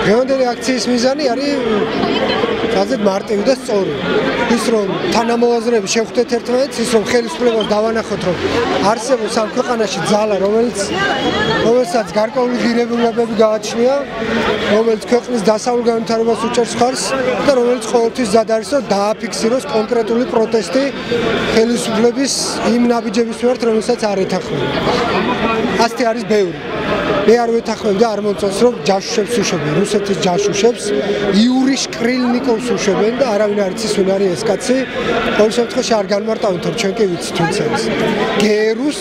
დღევანდელი აქციის მიზანი არის ძალზედ მარტივი და სწორი. ის რომ თანამოაზრეები შევხვდეთ ერთმანეთს, ის რომ ხელისუფლებას დავანახოთ, რომ არსებობს ამ ქვეყანაში ძალა, რომელსაც გარკვეული ღირებულებები გააჩნია, რომელიც ქვეყნის დასავლურ განვითარებას უჭერს ხარს და რომელიც ყოველთვის მზად არის, რომ დააფიქსიროს კონკრეტული პროტესტი ხელისუფლების იმ ნაბიჯების მიმართ, რომელსაც არ ეთანხმება. ასეთი არის ბევრი. მე არ ვეთანხმებ და არ მომწონს, რომ ჯაშუშებს უშვებენ, რუსეთის ჯაშუშებს, იური შკრილნიკოვს უშვებენ და არავინ არ იცის ვინ არის ეს კაცი. ყოველ შემთხვევაში არ განმარტავთ, რომ ჩვენ კი ვიცით ვინც არის. გერუს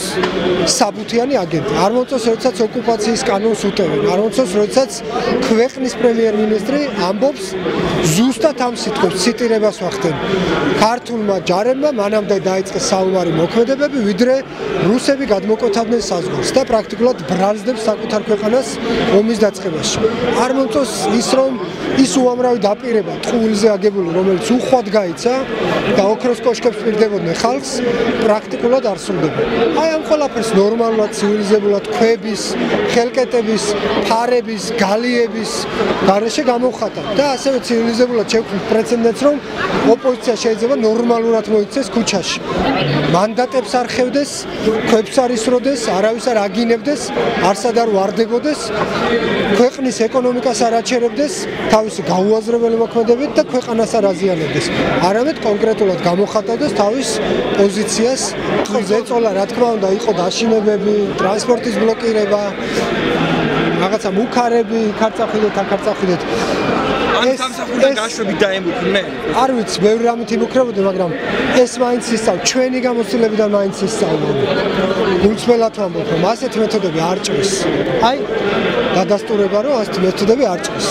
საბუთიანი აგენტი. არ მომწონს, როდესაც ოკუპაციის კანონს უტევენ. არ მომწონს, როდესაც ქვეყნის პრემიერ-მინისტრი ამბობს ზუსტად ამ სიტყვებს, ციტირებას ვახდენ. ქართულმა ჯარებმა მანამდე დაიწყეს საომარი მოქმედებები, ვიდრე რუსები გადმოკვეთავდნენ საზღვარს და პრაქტიკულად ბრალსდებს საკუთარ ქვეყანას ომის დაწყებაში. არ მომწონს ის, რომ ის უამრავი დაპირება ტყუილზე აგებული, რომელიც უხვად გაიცა და ოქროს კოშკებს პირდებოდნენ ხალხს, პრაქტიკულად არ სრულდება. აი ამ ყველაფერს ნორმალურად, ცივილიზებულად ქვების, ხელკეტების, ფარების, გალიების გარეშე გამოვხატავ და ასევე ცივილიზებულად შევქმნით პრეცედენტს, რომ ოპოზიცია შეიძლება ნორმალურად მოიქცეს ქუჩაში. მანდატებს არ ხევდეს, ქვებს არ ისროდეს, არავის არ აგინებდეს, არსად არ ვარდებოდეს, ქვეყნის ეკონომიკას არ აჩერებდეს, თავისი გაუაზრებელი მოქმედებით და ქვეყანას არ აზიანებდეს. არამედ კონკრეტულად გამოხატავდეს თავის პოზიციას. ზეწოლა, რა თქმა უნდა, იყო დაშინებები, ტრანსპორტის ბლოკირება, რაღაცა მუქარები, იქ არ წახვიდეთ, აქ არ წახვიდეთ. ამ სამსახურიდან გაშვებით დაემუქრნენ? არ ვიცი, ბევრი რამით იმუქრებოდი, მაგრამ ეს მაინც ისწავლ, ჩვენი გამოცდილებიდან მაინც ისწავლობდი. გულწრფელად ვამბობ, რომ ასეთი მეთოდები არ ჭრის. აი, დადასტურება, რომ ასეთი მეთოდები არ ჭრის.